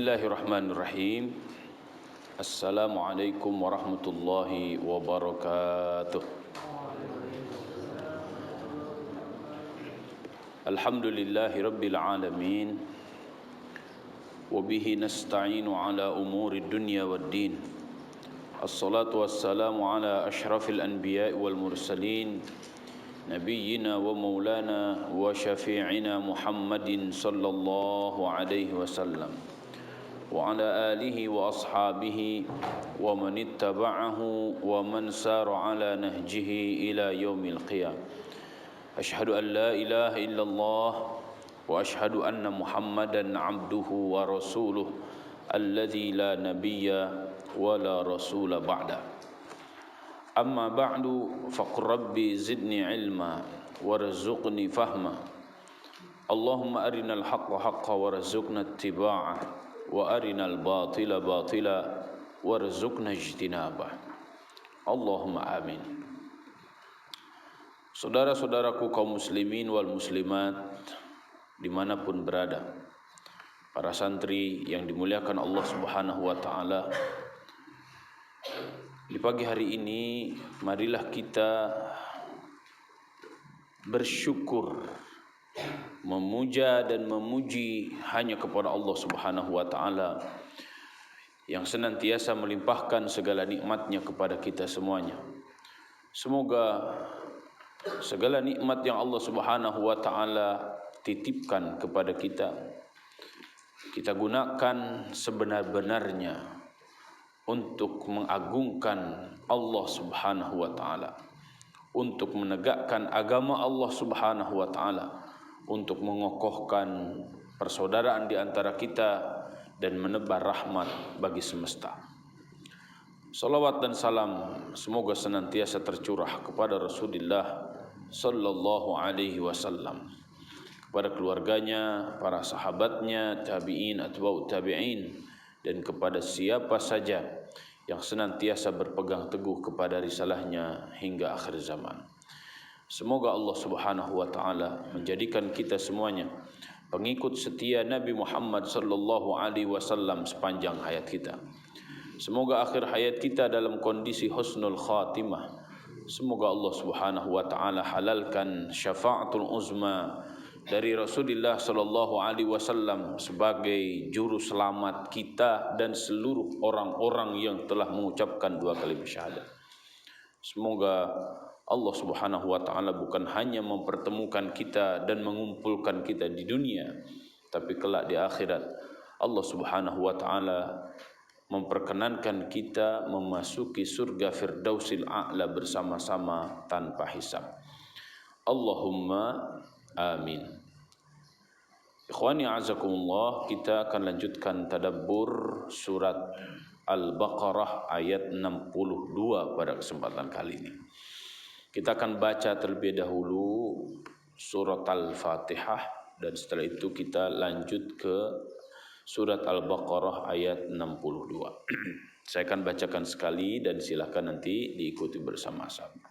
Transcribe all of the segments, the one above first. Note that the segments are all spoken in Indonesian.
Bismillahirrahmanirrahim. Assalamualaikum warahmatullahi wabarakatuh. Alhamdulillahi rabbil alamin. Wabihi nasta'inu ala umuri dunya waddin. Assalatu wassalamu ala ashrafil anbiya'i wal mursalin, nabiyyina wa maulana wa syafi'ina Muhammadin sallallahu alaihi wasallam wa ala alihi wa ashabihi wa man ittaba'ahu wa man sara ala nahjihi ila yaumil qiyam. Asyhadu an la ilaha illallah wa asyhadu anna Muhammadan abduhu wa rasuluh alladzi la nabiyya wa la rasula ba'da. Amma ba'du faqur rabbi zidni ilma warzuqni fahma. Allahumma arinal haqqa haqqa warzuqna ittiba'ah wa arinal batila batila warzuqna ijtinabah. Allahumma amin. Saudara-saudaraku kaum muslimin wal muslimat dimanapun berada, para santri yang dimuliakan Allah Subhanahu wa ta'ala, di pagi hari ini marilah kita bersyukur, memuja dan memuji hanya kepada Allah Subhanahu wa ta'ala yang senantiasa melimpahkan segala nikmatnya kepada kita semuanya. Semoga segala nikmat yang Allah Subhanahu wa ta'ala titipkan kepada kita gunakan sebenar-benarnya untuk mengagungkan Allah Subhanahu wa ta'ala, untuk menegakkan agama Allah Subhanahu wa ta'ala, untuk mengokohkan persaudaraan di antara kita dan menebar rahmat bagi semesta. Salawat dan salam semoga senantiasa tercurah kepada Rasulullah sallallahu alaihi wasallam, kepada keluarganya, para sahabatnya, tabi'in, atba'ut tabi'in, dan kepada siapa saja yang senantiasa berpegang teguh kepada risalahnya hingga akhir zaman. Semoga Allah Subhanahu wa ta'ala menjadikan kita semuanya pengikut setia Nabi Muhammad sallallahu alaihi wasallam sepanjang hayat kita. Semoga akhir hayat kita dalam kondisi husnul khatimah. Semoga Allah Subhanahu wa ta'ala halalkan syafa'atul uzma dari Rasulullah sallallahu alaihi wasallam sebagai juru selamat kita dan seluruh orang-orang yang telah mengucapkan dua kalimat syahadat. Semoga Allah Subhanahu wa ta'ala bukan hanya mempertemukan kita dan mengumpulkan kita di dunia, tapi kelak di akhirat Allah Subhanahu wa ta'ala memperkenankan kita memasuki surga Firdausil A'la bersama-sama tanpa hisab. Allahumma amin. Ikhwani a'azakumullah, kita akan lanjutkan tadabbur surat Al-Baqarah ayat 62 pada kesempatan kali ini. Kita akan baca terlebih dahulu surat Al-Fatihah dan setelah itu kita lanjut ke surat Al-Baqarah ayat 62. Saya akan bacakan sekali dan silakan nanti diikuti bersama-sama.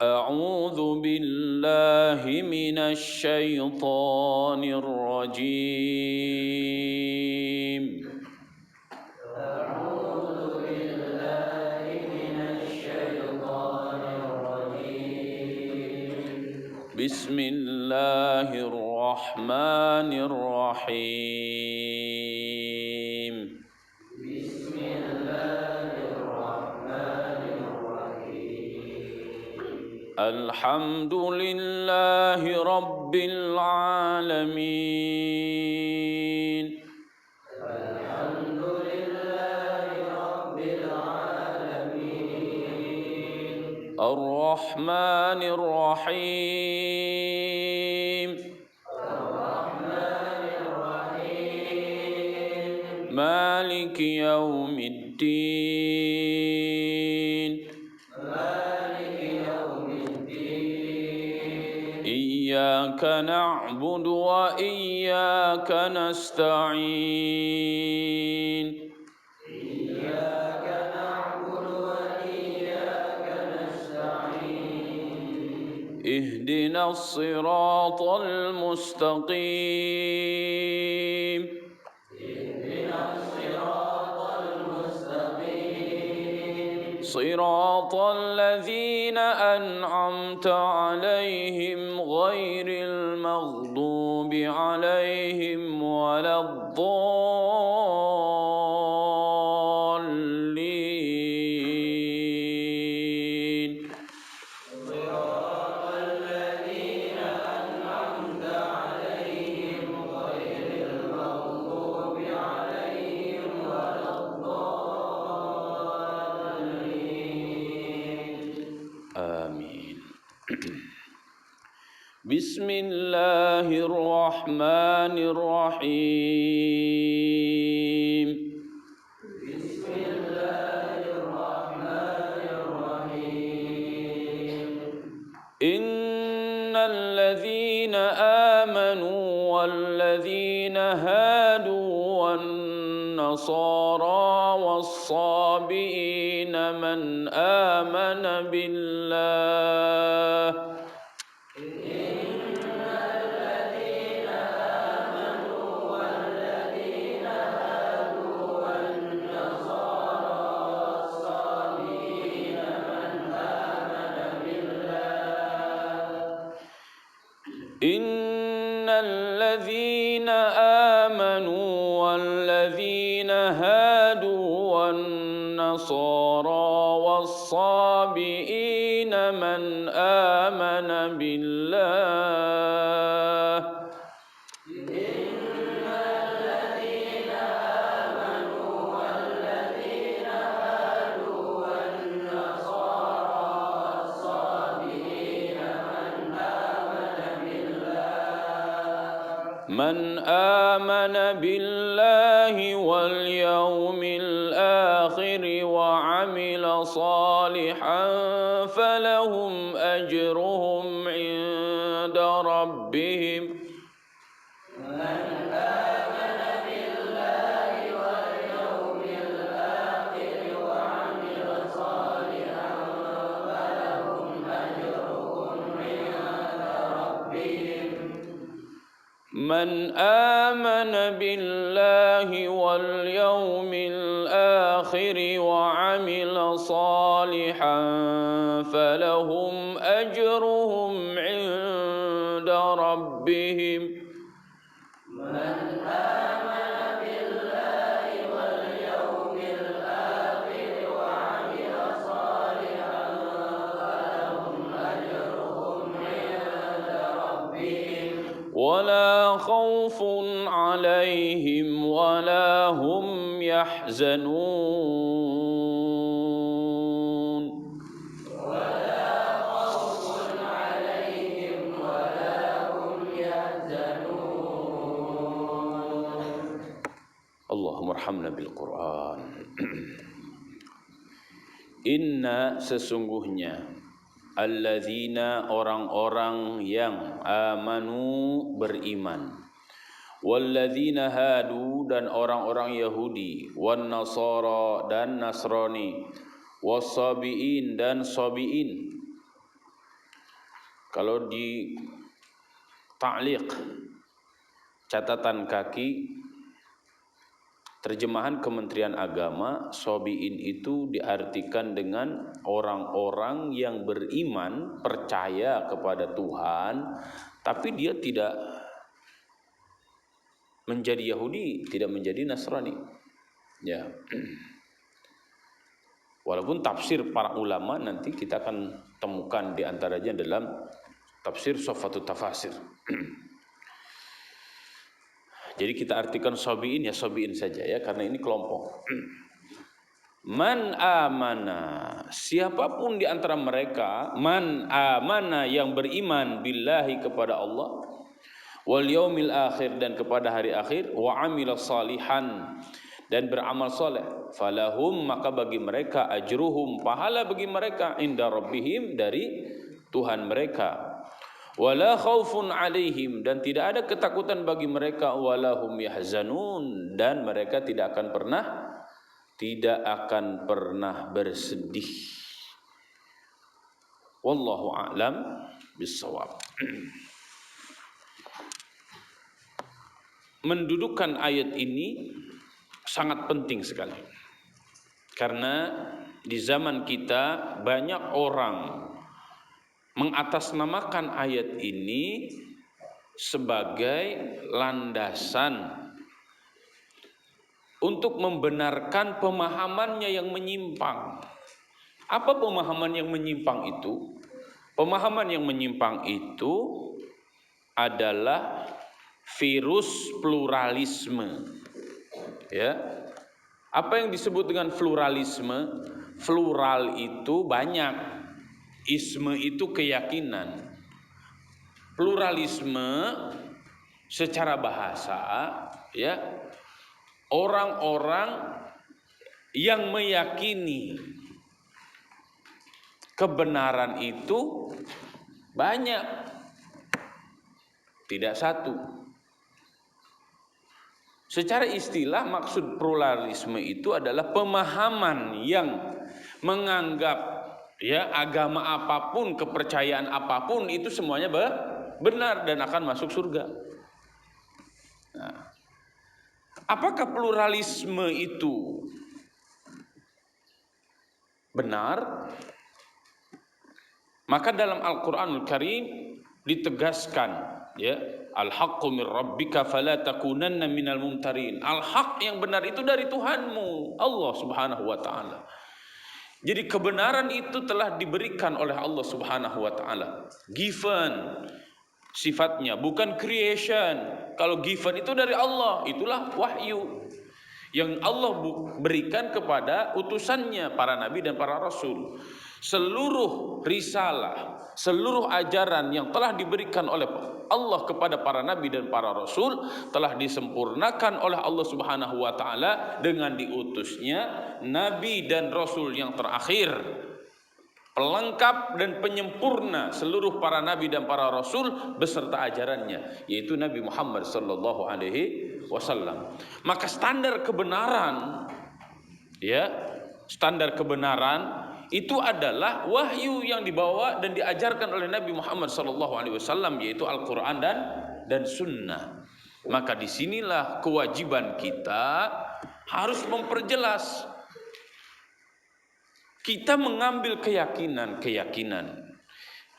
A'udzu billahi minasy syaithanir rajim. Bismillahirrahmanirrahim. Alhamdulillahi rabbil alamin. Ar-Rahmanir Rahim. Maliki yaumiddin. Iyyaka na'budu wa iyyaka nasta'in. اهدنا الصراط المستقيم صراط الذين أنعمت عليهم غير المغضوب عليهم ولا الضالين آمين بسم الله الرحمن الرحيم إن الذين آمنوا والذين هادوا والنصارى والصابئين من آمن بالله إن الذين آمنوا والذين هادوا والنصارى والصابئين من آمن بالله من آمن بالله واليوم الآخر وعمل صالحا فلهم أجرهم عند ربهم من آمن بالله واليوم الآخر وعمل صالحا فلهم أجرهم عند ربهم ولا خوف عليهم ولا هم يحزنون اللهم ارحمنا بالقرآن Inna sesungguhnya alladzina orang-orang yang amanu beriman walladzina hadu dan orang-orang Yahudi wan nasara dan Nasrani wasabiin dan sabiin. Kalau di ta'liq catatan kaki terjemahan Kementerian Agama, sabiin itu diartikan dengan orang-orang yang beriman, percaya kepada Tuhan, tapi dia tidak menjadi Yahudi, tidak menjadi Nasrani. Ya. Walaupun tafsir para ulama nanti kita akan temukan di antaranya dalam tafsir Sofatu Tafasir. Jadi kita artikan sabiin ya sabiin saja ya, karena ini kelompok. Man amana, siapapun di antara mereka, man amana yang beriman billahi kepada Allah, wal yaumil akhir dan kepada hari akhir, wa amila salihan dan beramal soleh, falahum maka bagi mereka ajruhum pahala bagi mereka inda rabbihim dari Tuhan mereka. Wala khaufun alaihim dan tidak ada ketakutan bagi mereka, walahum yahzanun dan mereka tidak akan pernah bersedih. Wallahu a'lam. bisawab. Mendudukan ayat ini sangat penting sekali. Karena di zaman kita banyak orang mengatasnamakan ayat ini sebagai landasan untuk membenarkan pemahamannya yang menyimpang. Apa pemahaman yang menyimpang itu? Pemahaman yang menyimpang itu adalah virus pluralisme. Ya. Apa yang disebut dengan pluralisme? Plural itu banyak, isme itu keyakinan. Pluralisme secara bahasa, ya, orang-orang yang meyakini kebenaran itu banyak, tidak satu. Secara istilah maksud pluralisme itu adalah pemahaman yang menganggap ya agama apapun, kepercayaan apapun itu semuanya benar dan akan masuk surga. Nah, apakah pluralisme itu benar? Maka dalam Al-Qur'anul Karim ditegaskan, ya, al-haqqu min rabbika fala takunanna minal mumtarin. Al-haq yang benar itu dari Tuhanmu, Allah Subhanahu wa taala. Jadi kebenaran itu telah diberikan oleh Allah Subhanahu wa taala. Given sifatnya, bukan creation. Kalau given itu dari Allah, itulah wahyu yang Allah berikan kepada utusannya, para nabi dan para rasul. Seluruh risalah, seluruh ajaran yang telah diberikan oleh Allah kepada para nabi dan para rasul telah disempurnakan oleh Allah Subhanahu wa taala dengan diutusnya nabi dan rasul yang terakhir, pelengkap dan penyempurna seluruh para nabi dan para rasul beserta ajarannya, yaitu Nabi Muhammad sallallahu alaihi wasallam. Maka standar kebenaran, ya, standar kebenaran itu adalah wahyu yang dibawa dan diajarkan oleh Nabi Muhammad sallallahu alaihi wasallam, yaitu Al-Qur'an dan sunnah. Maka disinilah kewajiban kita harus memperjelas. Kita mengambil keyakinan,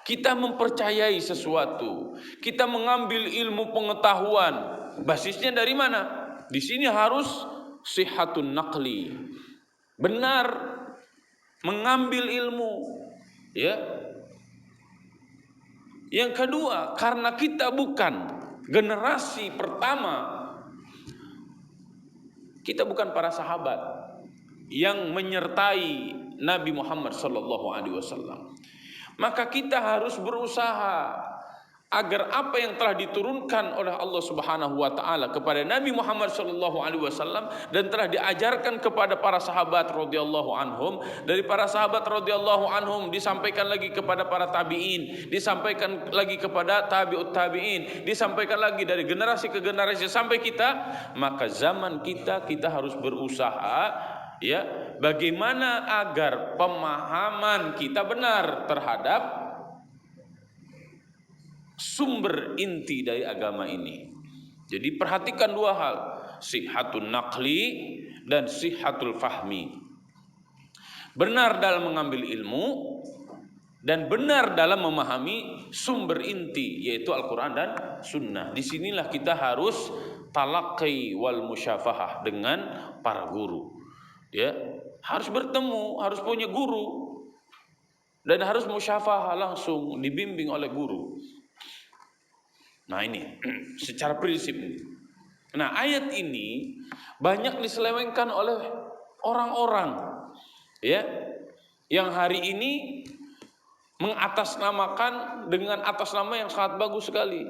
kita mempercayai sesuatu, kita mengambil ilmu pengetahuan, basisnya dari mana? Di sini harus sihatun naqli, benar mengambil ilmu, ya. Yang kedua, karena kita bukan generasi pertama, kita bukan para sahabat yang menyertai Nabi Muhammad sallallahu alaihi wasallam, maka kita harus berusaha agar apa yang telah diturunkan oleh Allah Subhanahu wa taala kepada Nabi Muhammad sallallahu alaihi wasallam dan telah diajarkan kepada para sahabat radhiyallahu anhum, dari para sahabat radhiyallahu anhum disampaikan lagi kepada para tabi'in, disampaikan lagi kepada tabi'ut tabi'in, disampaikan lagi dari generasi ke generasi sampai kita, maka zaman kita harus berusaha, ya, bagaimana agar pemahaman kita benar terhadap sumber inti dari agama ini. Jadi perhatikan dua hal, sihatun naqli dan sihatul fahmi. Benar dalam mengambil ilmu dan benar dalam memahami sumber inti, yaitu Al-Quran dan Sunnah. Disinilah kita harus talaqi wal musyafahah dengan para guru. Ya, harus bertemu, harus punya guru, dan harus musyafahah langsung, dibimbing oleh guru. Nah ini secara prinsip. Nah ayat ini banyak diselewengkan oleh orang-orang, ya, yang hari ini mengatasnamakan dengan atas nama yang sangat bagus sekali,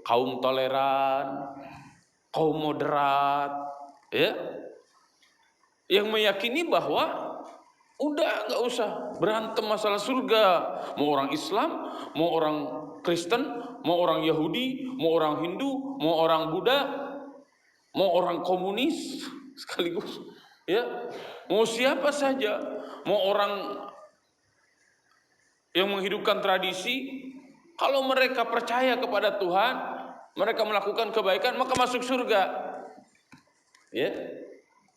kaum toleran, kaum moderat, ya, yang meyakini bahwa udah nggak usah berantem masalah surga, mau orang Islam, mau orang Kristen, mau orang Yahudi, mau orang Hindu, mau orang Buddha, mau orang komunis sekaligus, ya, mau siapa saja, mau orang yang menghidupkan tradisi, Kalau mereka percaya kepada Tuhan, mereka melakukan kebaikan, maka masuk surga. Ya.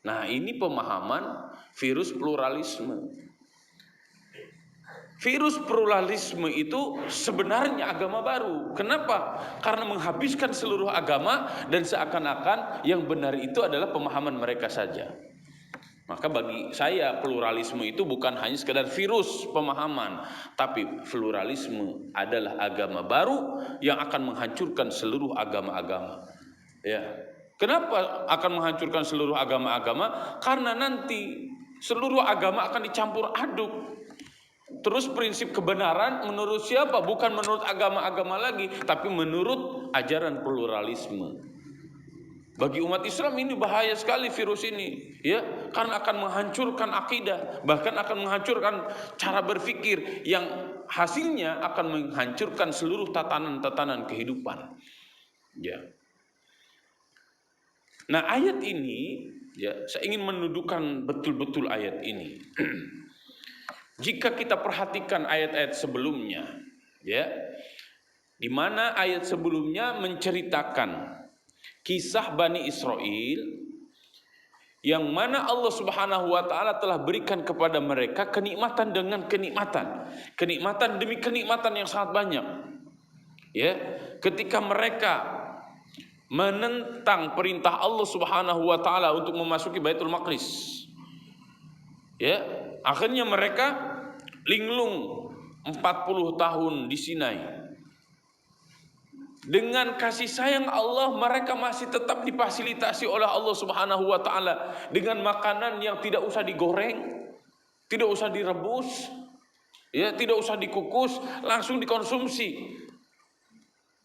Nah, ini pemahaman virus pluralisme. Virus pluralisme itu sebenarnya agama baru. Kenapa? Karena menghabiskan seluruh agama dan seakan-akan yang benar itu adalah pemahaman mereka saja. Maka bagi saya pluralisme itu bukan hanya sekedar virus pemahaman, tapi pluralisme adalah agama baru yang akan menghancurkan seluruh agama-agama. Ya. Kenapa akan menghancurkan seluruh agama-agama? Karena nanti seluruh agama akan dicampur aduk. Terus prinsip kebenaran menurut siapa? Bukan menurut agama-agama lagi, tapi menurut ajaran pluralisme. Bagi umat Islam ini bahaya sekali virus ini, ya, karena akan menghancurkan akidah, bahkan akan menghancurkan cara berpikir yang hasilnya akan menghancurkan seluruh tatanan-tatanan kehidupan. Ya. Nah, ayat ini, ya, saya ingin mendudukan betul-betul ayat ini. Jika kita perhatikan ayat-ayat sebelumnya, ya, di mana ayat sebelumnya menceritakan kisah Bani Israel yang mana Allah Subhanahu wa taala telah berikan kepada mereka kenikmatan dengan kenikmatan, kenikmatan demi kenikmatan yang sangat banyak. Ya, ketika mereka menentang perintah Allah Subhanahu wa taala untuk memasuki Baitul Maqdis, ya, akhirnya mereka linglung 40 tahun di Sinai. Dengan kasih sayang Allah, mereka masih tetap difasilitasi oleh Allah Subhanahu wa taala dengan makanan yang tidak usah digoreng, tidak usah direbus, ya, tidak usah dikukus, langsung dikonsumsi.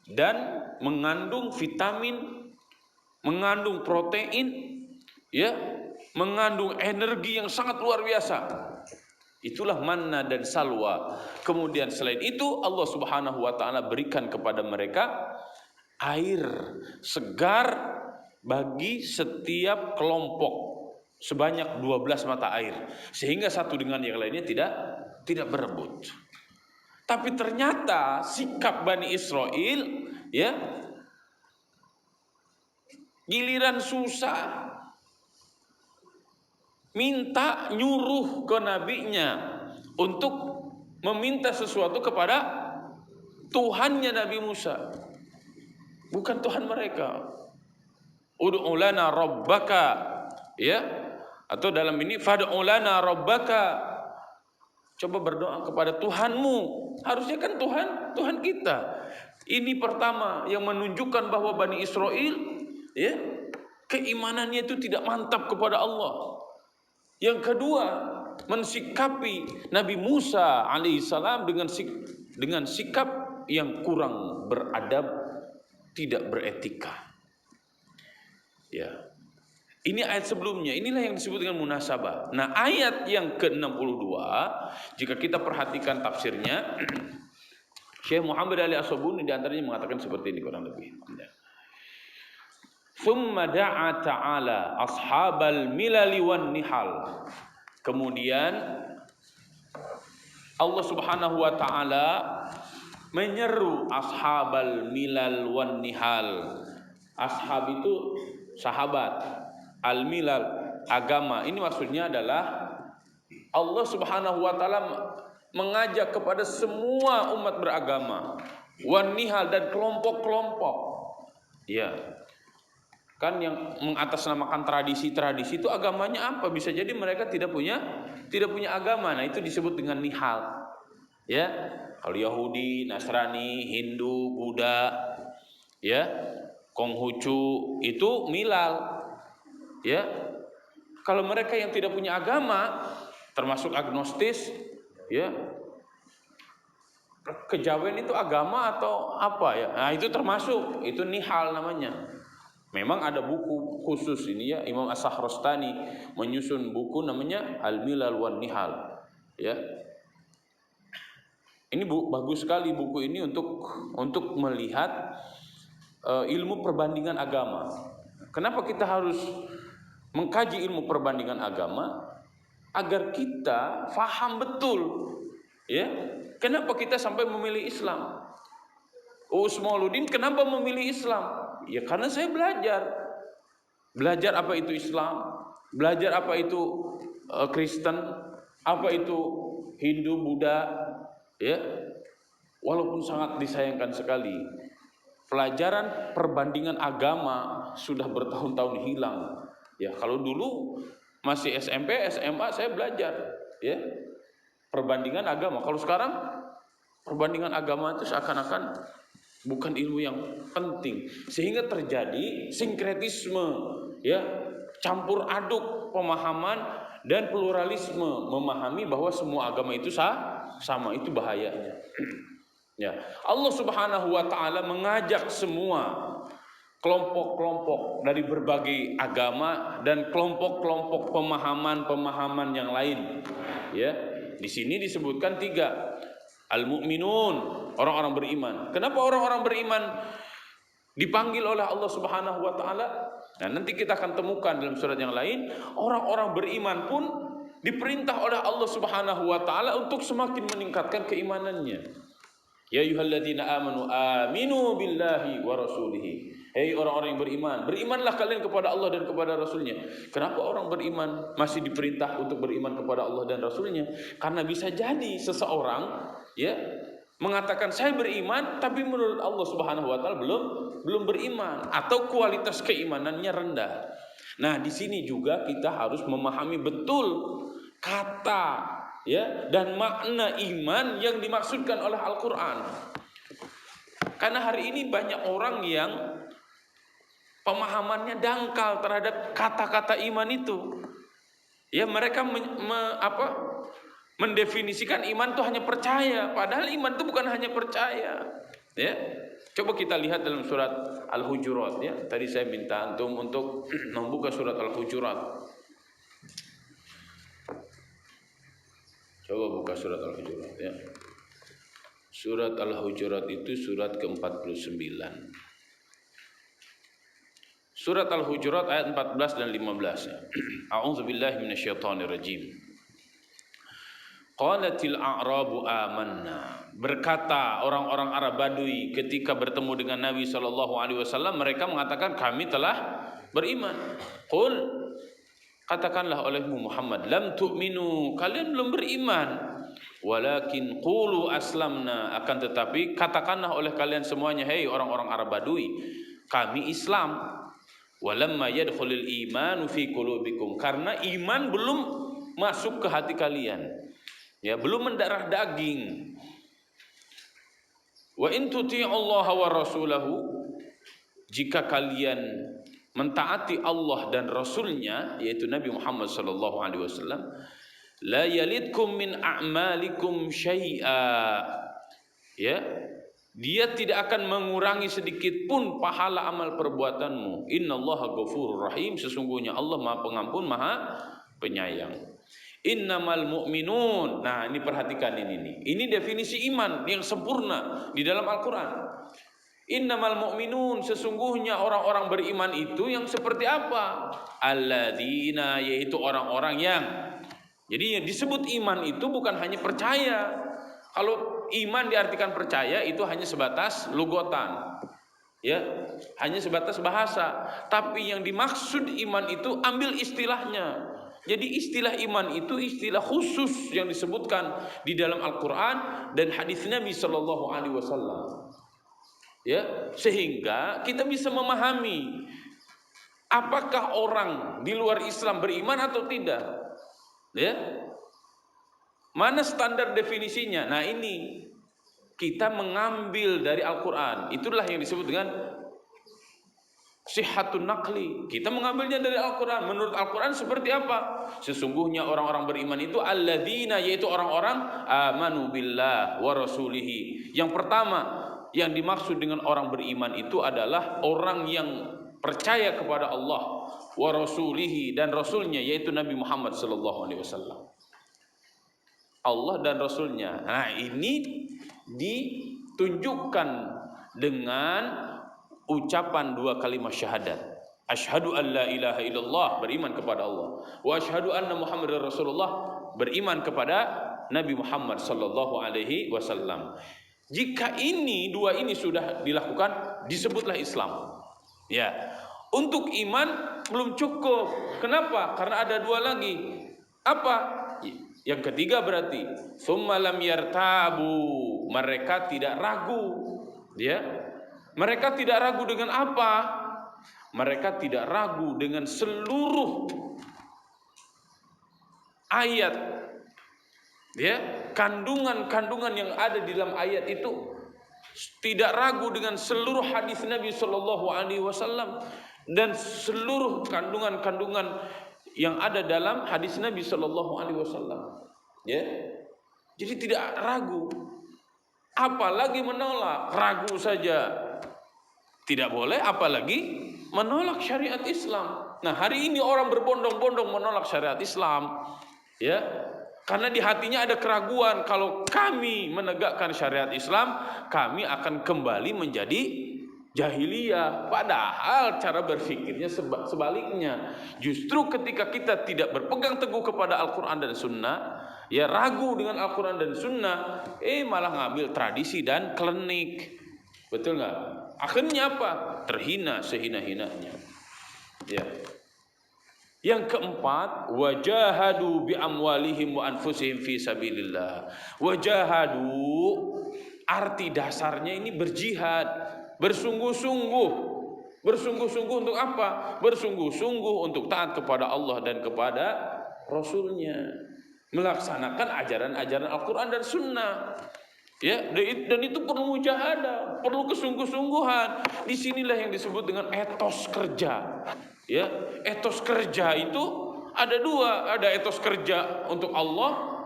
Dan mengandung vitamin, mengandung protein, ya, mengandung energi yang sangat luar biasa. Itulah manna dan salwa. Kemudian selain itu Allah Subhanahu wa taala berikan kepada mereka air segar bagi setiap kelompok sebanyak 12 mata air, sehingga satu dengan yang lainnya tidak berebut. Tapi ternyata sikap Bani Israel, ya, giliran susah minta nyuruh ke nabinya untuk meminta sesuatu kepada Tuhannya Nabi Musa, bukan Tuhan mereka. Ud'u lana rabbaka, ya, atau dalam ini fad'u lana rabbaka, coba berdoa kepada Tuhanmu. Harusnya kan Tuhan kita. Ini pertama yang menunjukkan bahwa Bani Israel, ya, keimanannya itu tidak mantap kepada Allah. Yang kedua, mensikapi Nabi Musa alaihissalam dengan sikap yang kurang beradab, tidak beretika. Ya. Ini ayat sebelumnya, inilah yang disebut dengan munasabah. Nah, ayat yang ke-62, jika kita perhatikan tafsirnya, Syekh Muhammad Ali As-Sabuni di antaranya mengatakan seperti ini kurang lebih. Thumma da'a ta'ala ashabal milali wan nihal. Kemudian Allah Subhanahu wa taala menyeru ashabal milal wan nihal. Ashab itu sahabat, al milal agama. Ini maksudnya adalah Allah Subhanahu wa taala mengajak kepada semua umat beragama, wan nihal, dan kelompok-kelompok. Ya. Kan yang mengatasnamakan tradisi-tradisi itu agamanya apa? Bisa jadi mereka tidak punya agama. Nah, itu disebut dengan nihal. Ya, kalau Yahudi, Nasrani, Hindu, Buddha, ya, Konghucu itu milal. Ya. Kalau mereka yang tidak punya agama, termasuk agnostis, ya. Kejawen itu agama atau apa ya? Nah, itu termasuk, itu nihal namanya. Memang ada buku khusus ini, ya, Imam As-Sakhrastani menyusun buku namanya Al-Milal wan Nihal, ya. Ini bagus sekali buku ini untuk melihat ilmu perbandingan agama. Kenapa kita harus mengkaji ilmu perbandingan agama? Agar kita faham betul, ya, kenapa kita sampai memilih Islam. Uus Mauludin kenapa memilih Islam? Ya karena saya belajar apa itu Islam, belajar apa itu Kristen, apa itu Hindu, Buddha, ya. Walaupun sangat disayangkan sekali, pelajaran perbandingan agama sudah bertahun-tahun hilang. Ya, kalau dulu masih SMP, SMA saya belajar, ya, perbandingan agama. Kalau sekarang perbandingan agama itu seakan-akan bukan ilmu yang penting, sehingga terjadi sinkretisme, ya, campur aduk pemahaman dan pluralisme, memahami bahwa semua agama itu sama, itu bahayanya. Ya, Allah Subhanahu wa taala mengajak semua kelompok-kelompok dari berbagai agama dan kelompok-kelompok pemahaman-pemahaman yang lain. Ya, di sini disebutkan 3. Al-mu'minun, orang-orang beriman. Kenapa orang-orang beriman dipanggil oleh Allah Subhanahu wa taala? Nah, nanti kita akan temukan dalam surat yang lain, orang-orang beriman pun diperintah oleh Allah Subhanahu wa taala untuk semakin meningkatkan keimanannya. Ya ayyuhalladzina amanu aminu billahi wa rasulihi. Hei orang-orang yang beriman, berimanlah kalian kepada Allah dan kepada Rasulnya. Kenapa orang beriman masih diperintah untuk beriman kepada Allah dan Rasulnya? Karena bisa jadi seseorang, ya, mengatakan saya beriman, tapi menurut Allah Subhanahu wa taala belum beriman, atau kualitas keimanannya rendah. Nah, di sini juga kita harus memahami betul kata, ya, dan makna iman yang dimaksudkan oleh Al-Quran. Karena hari ini banyak orang yang pemahamannya dangkal terhadap kata-kata iman itu. Ya, mereka mendefinisikan iman itu hanya percaya, padahal iman itu bukan hanya percaya. Ya, coba kita lihat dalam surat Al-Hujurat. Ya, tadi saya minta antum untuk membuka surat Al-Hujurat. Coba buka surat Al-Hujurat, ya. Surat Al-Hujurat itu surat ke-49. Surat Al-Hujurat ayat 14 dan 15. A'udzubillahi minasyaitonirrajim. Qalatil a'rabu amanna. Berkata orang-orang Arab Badui ketika bertemu dengan Nabi SAW, mereka mengatakan kami telah beriman. Qul, katakanlah olehmu Muhammad, lam tu'minu, kalian belum beriman. Walakin qulu aslamna, akan tetapi katakanlah oleh kalian semuanya, hei orang-orang Arab Badui, kami Islam. Walamma yadkhulul imanu fi qulubikum, karena iman belum masuk ke hati kalian. Ya, belum mendarah daging. Wa in tuti'ullaha wa rasulahu, jika kalian mentaati Allah dan Rasulnya, yaitu Nabi Muhammad sallallahu alaihi wasallam, la yalidkum min a'malikum syai'a. Ya, dia tidak akan mengurangi sedikit pun pahala amal perbuatanmu. Innallaha ghafurur rahim, sesungguhnya Allah Maha Pengampun, Maha Penyayang. Innamal mu'minun. Nah, ini perhatikan ini. Ini definisi iman yang sempurna di dalam Al-Qur'an. Innamal mu'minun, sesungguhnya orang-orang beriman itu yang seperti apa? Alladzina, yaitu orang-orang yang. Jadi yang disebut iman itu bukan hanya percaya. Kalau iman diartikan percaya itu hanya sebatas lugotan. Ya, hanya sebatas bahasa. Tapi yang dimaksud iman itu ambil istilahnya. Jadi istilah iman itu istilah khusus yang disebutkan di dalam Al-Quran dan hadis Nabi Sallallahu Alaihi Wasallam. Ya, sehingga kita bisa memahami apakah orang di luar Islam beriman atau tidak. Ya, mana standar definisinya? Nah, ini kita mengambil dari Al-Quran. Itulah yang disebut dengan sihhatun naqli. Kita mengambilnya dari Al-Quran. Menurut Al-Quran seperti apa? Sesungguhnya orang-orang beriman itu alladzina, yaitu orang-orang amanu billah wa rasulihi. Yang pertama yang dimaksud dengan orang beriman itu adalah orang yang percaya kepada Allah wa rasulihi, dan Rasulnya yaitu Nabi Muhammad sallallahu alaihi wasallam. Allah dan Rasulnya. Nah, ini ditunjukkan dengan ucapan 2 kalimat syahadat. Asyhadu an la ilaha illallah, beriman kepada Allah. Wa asyhadu anna Muhammadar Rasulullah, beriman kepada Nabi Muhammad sallallahu alaihi wasallam. Jika dua ini sudah dilakukan, disebutlah Islam. Ya, untuk iman belum cukup. Kenapa? Karena ada dua lagi. Apa? Yang ketiga berarti summa lam yartabu, mereka tidak ragu. Ya, mereka tidak ragu dengan apa? Mereka tidak ragu dengan seluruh ayat, ya, kandungan-kandungan yang ada di dalam ayat itu, tidak ragu dengan seluruh hadis Nabi Shallallahu Alaihi Wasallam dan seluruh kandungan-kandungan yang ada dalam hadis Nabi Shallallahu Alaihi Wasallam. Ya, jadi tidak ragu, apalagi menolak. Ragu saja tidak boleh, apalagi menolak syariat Islam. Nah, hari ini orang berbondong-bondong menolak syariat Islam, ya, karena di hatinya ada keraguan, kalau kami menegakkan syariat Islam, kami akan kembali menjadi jahiliyah. Padahal cara berpikirnya sebaliknya. Justru ketika kita tidak berpegang teguh kepada Al-Quran dan Sunnah, ya, ragu dengan Al-Quran dan Sunnah, malah ngambil tradisi dan klinik. Betul nggak? Akhirnya apa? Terhina sehina-hinanya. Ya. Yang keempat, wajahadu bi amwalihim wa anfusihim fi sabilillah. Wajahadu, arti dasarnya ini berjihad, bersungguh-sungguh. Bersungguh-sungguh untuk apa? Bersungguh-sungguh untuk taat kepada Allah dan kepada Rasulnya, melaksanakan ajaran-ajaran Al-Quran dan Sunnah. Ya, dan itu perlu mujahadah, perlu kesungguh-sungguhan. Disinilah yang disebut dengan etos kerja. Ya, etos kerja itu ada dua, ada etos kerja untuk Allah,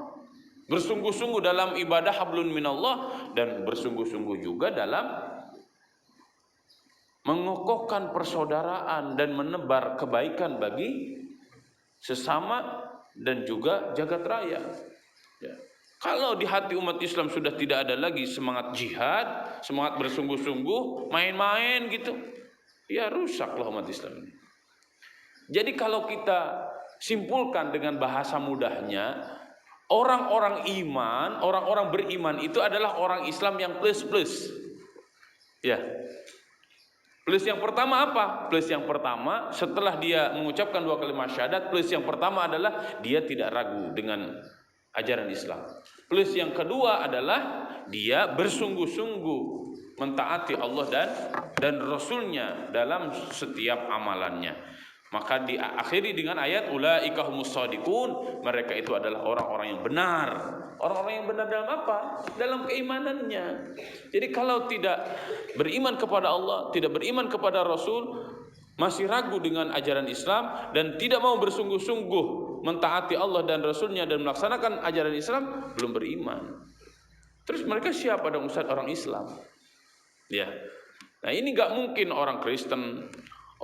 bersungguh-sungguh dalam ibadah hablun minallah, dan bersungguh-sungguh juga dalam mengokohkan persaudaraan dan menebar kebaikan bagi sesama dan juga jagat raya. Ya. Kalau di hati umat Islam sudah tidak ada lagi semangat jihad, semangat bersungguh-sungguh, main-main gitu, ya rusaklah umat Islam ini. Jadi kalau kita simpulkan dengan bahasa mudahnya, orang-orang iman, orang-orang beriman itu adalah orang Islam yang plus-plus. Ya. Plus yang pertama apa? Plus yang pertama setelah dia mengucapkan dua kalimat syahadat, plus yang pertama adalah dia tidak ragu dengan ajaran Islam. Plus yang kedua adalah dia bersungguh-sungguh mentaati Allah dan Rasulnya dalam setiap amalannya. Maka diakhiri dengan ayat ulaika humus shadiqun, mereka itu adalah orang-orang yang benar. Orang-orang yang benar dalam apa? Dalam keimanannya. Jadi kalau tidak beriman kepada Allah, tidak beriman kepada Rasul, masih ragu dengan ajaran Islam dan tidak mau bersungguh-sungguh mentaati Allah dan Rasulnya dan melaksanakan ajaran Islam, belum beriman. Terus mereka siapa dong Ustaz? Orang Islam. Ya. Nah, ini gak mungkin orang Kristen,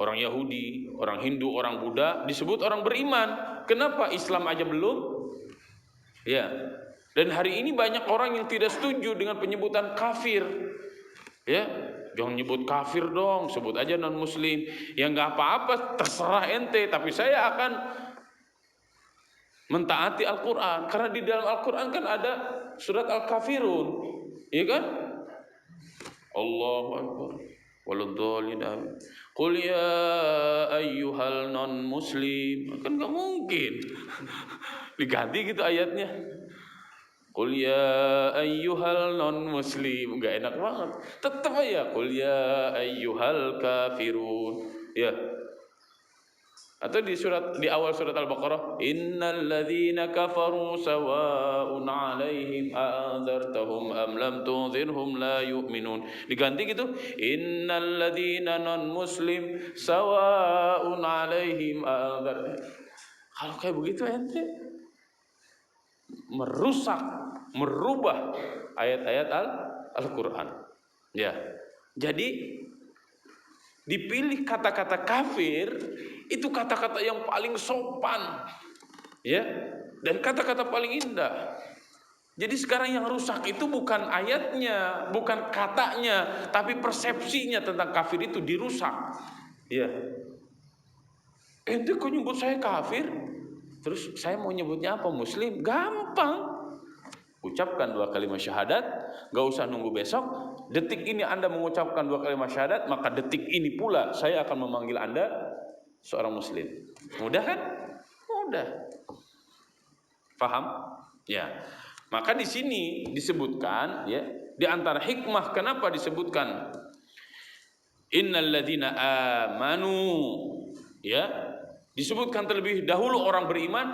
orang Yahudi, orang Hindu, orang Buddha disebut orang beriman. Kenapa Islam aja belum? Ya. Dan hari ini banyak orang yang tidak setuju dengan penyebutan kafir. Ya, jangan nyebut kafir dong, sebut aja non muslim. Ya nggak apa-apa, terserah ente, tapi saya akan mentaati Al-Quran. Karena di dalam Al-Quran kan ada surat Al-Kafirun, iya kan? Allahu Akbar. Waladhdallin. Qul ya ayyuhal non muslim. Kan nggak mungkin diganti gitu ayatnya. Qul ya ayyuhal non muslim, enggak enak banget. Tetap aja qul ya ayyuhal kafirun. Ya. Atau di awal surat Al-Baqarah, innal ladzina kafaru sawa'un 'alaihim a'adzartahum am lam tunzirhum la yu'minun. Diganti gitu, innal ladzina non muslim sawa'un 'alaihim a'adzar. Kalau kayak begitu ente merusak, merubah ayat-ayat Al-Quran. Ya. Jadi dipilih kata-kata kafir itu kata-kata yang paling sopan, ya, dan kata-kata paling indah. Jadi sekarang yang rusak itu bukan ayatnya, bukan katanya, tapi persepsinya tentang kafir itu dirusak. Ya. Ente kok nyebut saya kafir? Terus saya mau nyebutnya apa? Muslim? Gampang. Ucapkan 2 kalimat syahadat, gak usah nunggu besok. Detik ini Anda mengucapkan 2 kalimat syahadat, maka detik ini pula saya akan memanggil Anda seorang muslim. Mudah kan? Mudah. Paham? Ya. Maka di sini disebutkan, ya, di antara hikmah kenapa disebutkan innal ladzina amanu, ya, disebutkan terlebih dahulu orang beriman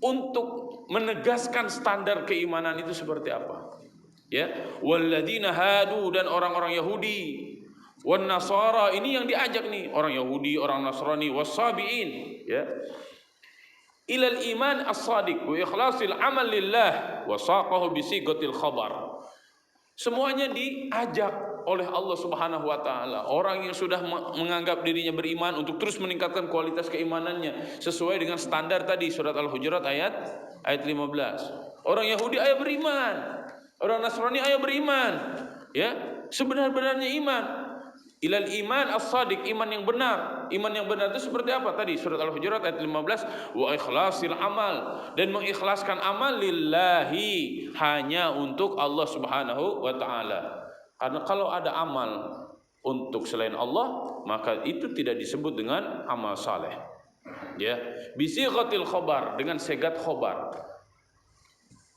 untuk menegaskan standar keimanan itu seperti apa. Ya, walladzina hadu, dan orang-orang Yahudi, wan Nasara, ini yang diajak nih, orang Yahudi, orang Nasrani, wasabiin, ya, ilal iman as-sadiq wa ikhlasil amal lillah wa saqahu bi sigatil khabar. Semuanya diajak oleh Allah Subhanahu wa taala. Orang yang sudah menganggap dirinya beriman untuk terus meningkatkan kualitas keimanannya sesuai dengan standar tadi surat Al-Hujurat ayat 15. Orang Yahudi ayo beriman, orang Nasrani ayo beriman, ya, sebenar-benarnya iman. Ilal iman as-sadiq, iman yang benar. Iman yang benar itu seperti apa? Tadi surat Al-Hujurat ayat 15, wa ikhlasil amal, dan mengikhlaskan amal lillahi, hanya untuk Allah Subhanahu wa taala. Karena kalau ada amal untuk selain Allah, maka itu tidak disebut dengan amal saleh. Ya, bisighatil khabar, dengan segat khabar.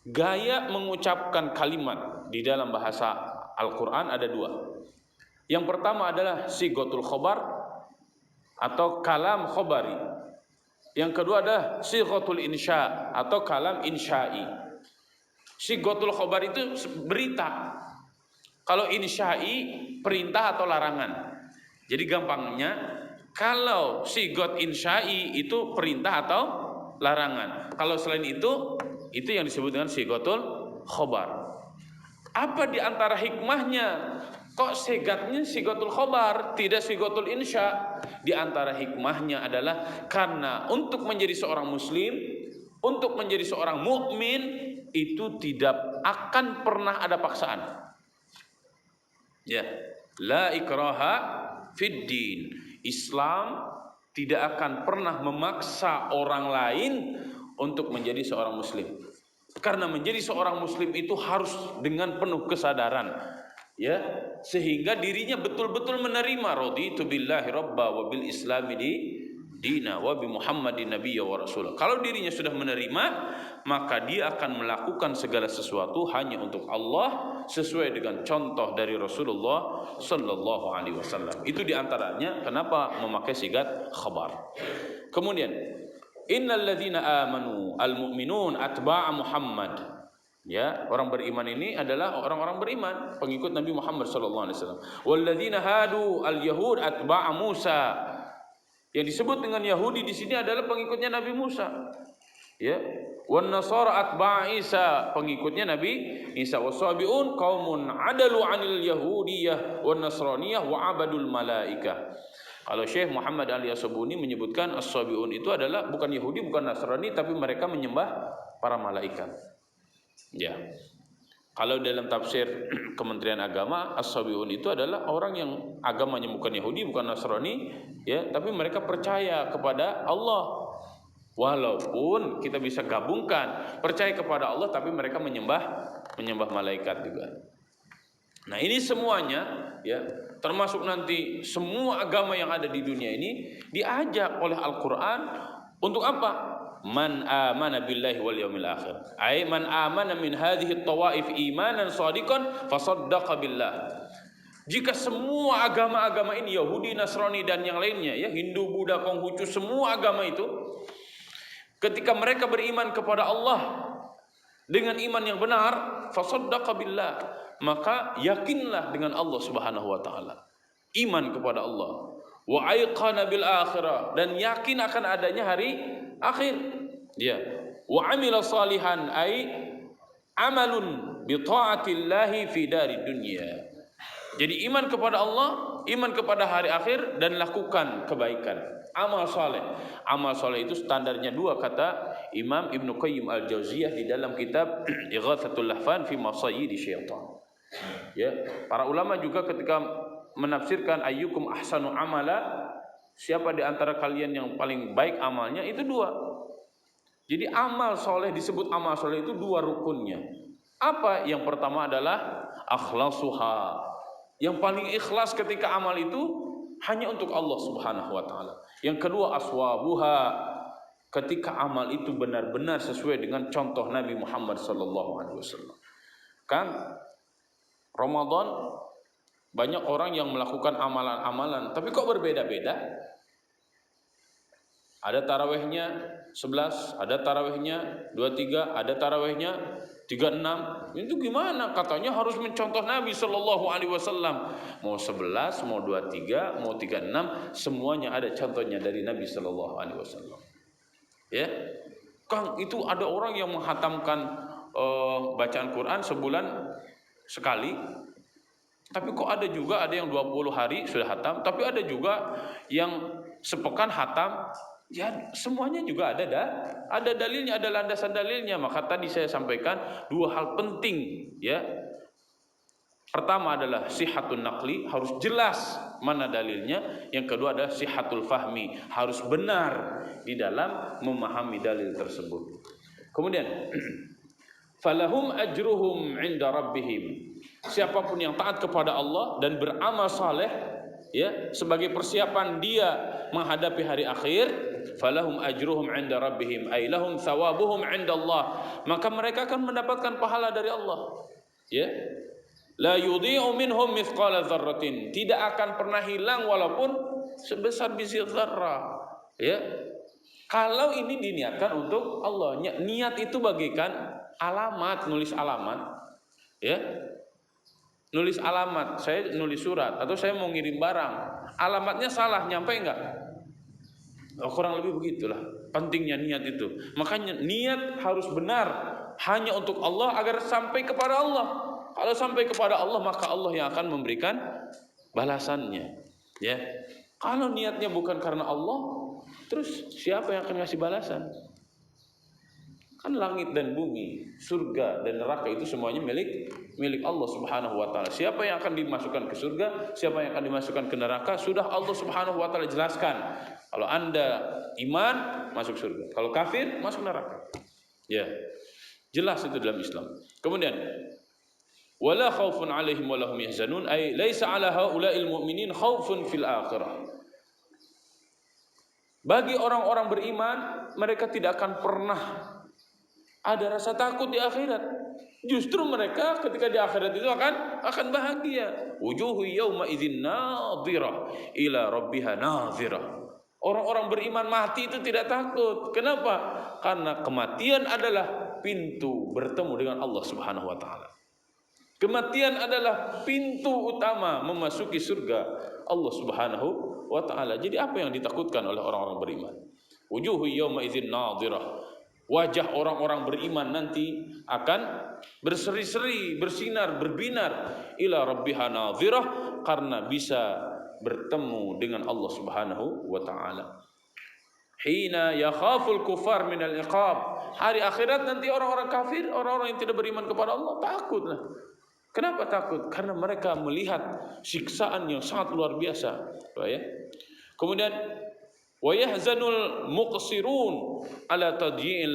Gaya mengucapkan kalimat di dalam bahasa Al-Qur'an ada 2. Yang pertama adalah sighatul khabar atau kalam khabari. Yang kedua adalah sighatul insya atau kalam insya'i. Sighatul khabar itu berita. Kalau insya'i perintah atau larangan. Jadi gampangnya, kalau sighat insya'i itu perintah atau larangan. Kalau selain itu yang disebut dengan sighatul khabar. Apa di antara hikmahnya? Kok segatnya sighatul khabar, tidak sighatul insya? Di antara hikmahnya adalah karena untuk menjadi seorang muslim, untuk menjadi seorang mukmin itu tidak akan pernah ada paksaan. Ya, la ikraha fid din. Islam tidak akan pernah memaksa orang lain untuk menjadi seorang muslim. Karena menjadi seorang muslim itu harus dengan penuh kesadaran, ya, sehingga dirinya betul-betul menerima raditu billahi rabba wa bil islami dina wa bi muhammadin nabiyya wa rasulah. Kalau dirinya sudah menerima, maka dia akan melakukan segala sesuatu hanya untuk Allah sesuai dengan contoh dari Rasulullah sallallahu alaihi wasallam. Itu diantaranya kenapa memakai sigat khabar. Kemudian innal ladzina amanu al mu'minun atba'a Muhammad. Ya, orang beriman ini adalah orang-orang beriman, pengikut Nabi Muhammad sallallahu alaihi wasallam. Walladzina hadu al-yahud atba'a Musa. Yang disebut dengan Yahudi di sini adalah pengikutnya Nabi Musa. Ya, wan nasara atba'a Isa, pengikutnya Nabi Isa. Wasabiun qaumun adalu 'anil yahudiyyah wan nasraniyah wa 'abadul malaikah. Kalau Syekh Muhammad Al-Yasabuni menyebutkan as-sabiun itu adalah bukan Yahudi, bukan Nasrani, tapi mereka menyembah para malaikat. Ya. Kalau dalam tafsir Kementerian Agama, as-sabiun itu adalah orang yang agamanya bukan Yahudi, bukan Nasrani, ya, tapi mereka percaya kepada Allah. Walaupun kita bisa gabungkan percaya kepada Allah tapi mereka menyembah malaikat juga. Nah, ini semuanya, ya, termasuk nanti semua agama yang ada di dunia ini diajak oleh Al-Qur'an untuk apa? Man amana billahi wal yawmil akhir. Ai man amana min hadhihi at-tawaif imanan shadiqan fasaddaqa billah. Jika semua agama-agama ini, Yahudi, Nasrani dan yang lainnya, ya, Hindu, Buddha, Konghucu, semua agama itu ketika mereka beriman kepada Allah dengan iman yang benar, fasaddaqa billah, maka yakinlah dengan Allah Subhanahu wa taala. Iman kepada Allah. Wa aiqana bil akhirah, dan yakin akan adanya hari akhir. Ya. Wa amila salihan, ai amalun bi taatillahi fi darid dunya. Jadi iman kepada Allah, iman kepada hari akhir, dan lakukan kebaikan, amal saleh. Amal saleh itu standarnya 2, kata Imam Ibnu Qayyim Al-Jauziyah di dalam kitab Ighatsatul Lahfan fi Masayyidi Syaitan. Ya, para ulama juga ketika menafsirkan ayyukum ahsanu amala, siapa di antara kalian yang paling baik amalnya, itu 2. Jadi amal soleh disebut amal soleh itu 2 rukunnya. Apa? Yang pertama adalah akhlasuha. Yang paling ikhlas ketika amal itu hanya untuk Allah Subhanahu wa taala. Yang kedua aswabuha. Ketika amal itu benar-benar sesuai dengan contoh Nabi Muhammad sallallahu alaihi wasallam. Kan Ramadan banyak orang yang melakukan amalan-amalan, tapi kok berbeda-beda? Ada tarawihnya 11, ada tarawihnya 23, ada tarawihnya 36. Itu gimana? Katanya harus mencontoh Nabi sallallahu alaihi wasallam. Mau 11, mau 23, mau 36, semuanya ada contohnya dari Nabi sallallahu alaihi wasallam. Ya. Kang, itu ada orang yang menghatamkan bacaan Quran sebulan sekali. Tapi kok ada juga yang 20 hari sudah hatam, tapi ada juga yang sepekan hatam. Ya, semuanya juga ada dalilnya, ada landasan dalilnya. Maka tadi saya sampaikan dua hal penting, ya. Pertama adalah sihatun naqli, harus jelas mana dalilnya. Yang kedua adalah sihatul fahmi, harus benar di dalam memahami dalil tersebut. Kemudian falahum ajruhum 'inda rabbihim. Siapapun yang taat kepada Allah dan beramal saleh, ya, sebagai persiapan dia menghadapi hari akhir, falahum ajruhum 'inda rabbihim, ay lahum thawabuhum 'inda Allah, maka mereka akan mendapatkan pahala dari Allah, ya. La yudhi'u minhum mithqala dzarratin, tidak akan pernah hilang walaupun sebesar biji zarrah, ya. Kalau ini diniatkan untuk Allah. Niat itu bagikan alamat, nulis alamat, ya. Nulis alamat, saya nulis surat atau saya mau ngirim barang, alamatnya salah, nyampe enggak? Kurang lebih begitulah pentingnya niat itu. Makanya niat harus benar hanya untuk Allah agar sampai kepada Allah. Kalau sampai kepada Allah, maka Allah yang akan memberikan balasannya, ya. Kalau niatnya bukan karena Allah, terus siapa yang akan ngasih balasan? Kan langit dan bumi, surga dan neraka itu semuanya milik Allah Subhanahu wa taala. Siapa yang akan dimasukkan ke surga, siapa yang akan dimasukkan ke neraka, sudah Allah Subhanahu wa taala jelaskan. Kalau Anda iman, masuk surga. Kalau kafir, masuk neraka. Ya. Jelas itu dalam Islam. Kemudian wala khaufun 'alaihim wa lahum yahzanun, ay laisa 'ala haula'il mu'minin khaufun fil akhirah. Bagi orang-orang beriman, mereka tidak akan pernah ada rasa takut di akhirat. Justru mereka ketika di akhirat itu akan bahagia. Wujuhu yauma idzin nadhirah ila rabbiha nadhirah. Orang-orang beriman mati itu tidak takut. Kenapa? Karena kematian adalah pintu bertemu dengan Allah Subhanahu wa taala. Kematian adalah pintu utama memasuki surga Allah Subhanahu wa taala. Jadi apa yang ditakutkan oleh orang-orang beriman? Wujuhu yauma idzin nadhirah. Wajah orang-orang beriman nanti akan berseri-seri, bersinar, berbinar ila rabbiha nadhirah, karena bisa bertemu dengan Allah Subhanahu wa taala. Hina yakhaful kufar minal iqab. Hari akhirat nanti orang-orang kafir, orang-orang yang tidak beriman kepada Allah takutlah. Kenapa takut? Karena mereka melihat siksaan yang sangat luar biasa, ya. Kemudian wa yahzanul muqsirun ala tadyi'il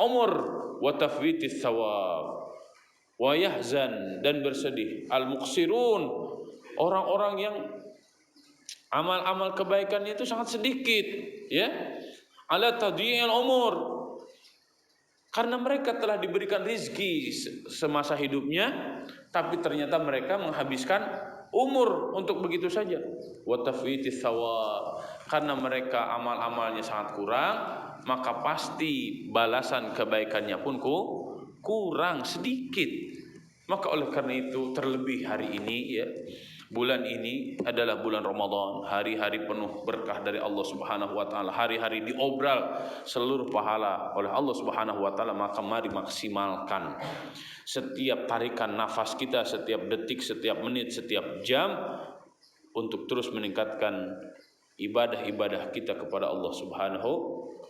umur wa tafwitis thawab. Wa yahzan, dan bersedih, al muqsirun, orang-orang yang amal-amal kebaikannya itu sangat sedikit, ya. Ala tadyi'il umur, karena mereka telah diberikan rizki semasa hidupnya, tapi ternyata mereka menghabiskan umur untuk begitu saja. Wa tafwitis thawab, karena mereka amal-amalnya sangat kurang, maka pasti balasan kebaikannya pun kurang, sedikit. Maka oleh karena itu, terlebih hari ini, ya, bulan ini adalah bulan Ramadan, hari-hari penuh berkah dari Allah Subhanahu wa taala, hari-hari diobral seluruh pahala oleh Allah Subhanahu wa taala. Maka mari maksimalkan setiap tarikan nafas kita, setiap detik, setiap menit, setiap jam, untuk terus meningkatkan ibadah-ibadah kita kepada Allah Subhanahu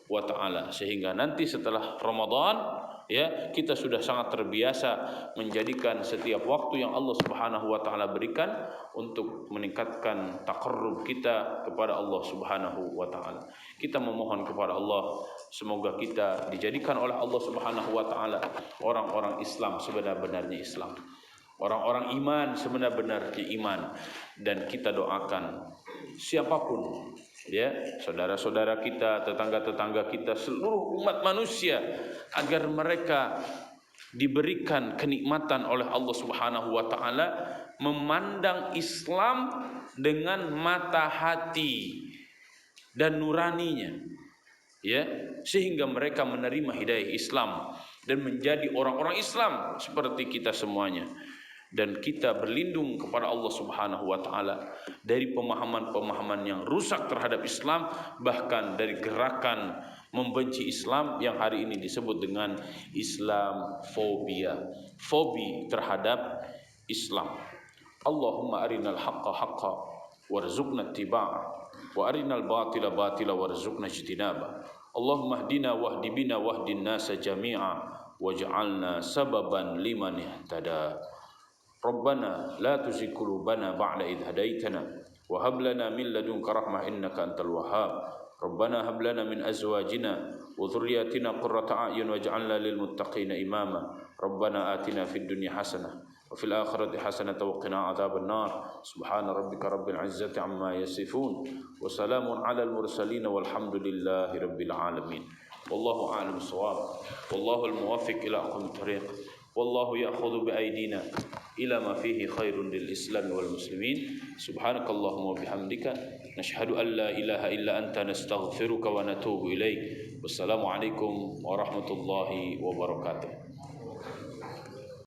wa taala, sehingga nanti setelah Ramadan ya, kita sudah sangat terbiasa menjadikan setiap waktu yang Allah Subhanahu wa taala berikan untuk meningkatkan taqarrub kita kepada Allah Subhanahu wa taala. Kita memohon kepada Allah semoga kita dijadikan oleh Allah Subhanahu wa taala orang-orang Islam sebenar-benarnya Islam. Orang-orang iman sebenar-benarnya iman, dan kita doakan siapapun, ya, saudara-saudara kita, tetangga-tetangga kita, seluruh umat manusia, agar mereka diberikan kenikmatan oleh Allah Subhanahu wa taala memandang Islam dengan mata hati dan nuraninya, ya, sehingga mereka menerima hidayah Islam dan menjadi orang-orang Islam seperti kita semuanya. Dan kita berlindung kepada Allah Subhanahu wa taala dari pemahaman-pemahaman yang rusak terhadap Islam, bahkan dari gerakan membenci Islam yang hari ini disebut dengan Islamfobia, fobi terhadap Islam. Allahumma arinal haqqa haqqa warzuqna ittiba'a wa arinal batila batila warzuqna ijtinaba. Allahumma hdina wahdi bina wahdin nasa jami'a waj'alna sababan liman ihtada. Rabbana la tuzigh qulubana ba'da idh hadaitana wa hab lana min ladunka rahmah innaka antal wahhab. Rabbana hab lana min azwajina wa dhurriyyatina qurrata a'yun waj'alna lil muttaqina imama. Rabbana atina fid dunya hasanah wa fil akhirati hasanah wa qina adzaban nar. Subhana rabbika rabbil izzati amma yasifun wa salamun alal mursalin walhamdulillahi rabbil alamin. Wallahu a'lam bissawab. Wallahu al-muwaffiq ila aqwamit thariq. Wallahu ya'khudhu bi aydina ila ma fihi khairun lil Islam wal muslimin. Subhanakallahumma wa bihamdika nashhadu an la ilaha illa anta nastaghfiruka wa natubu ilaik. Wassalamu alaikum warahmatullahi wabarakatuh.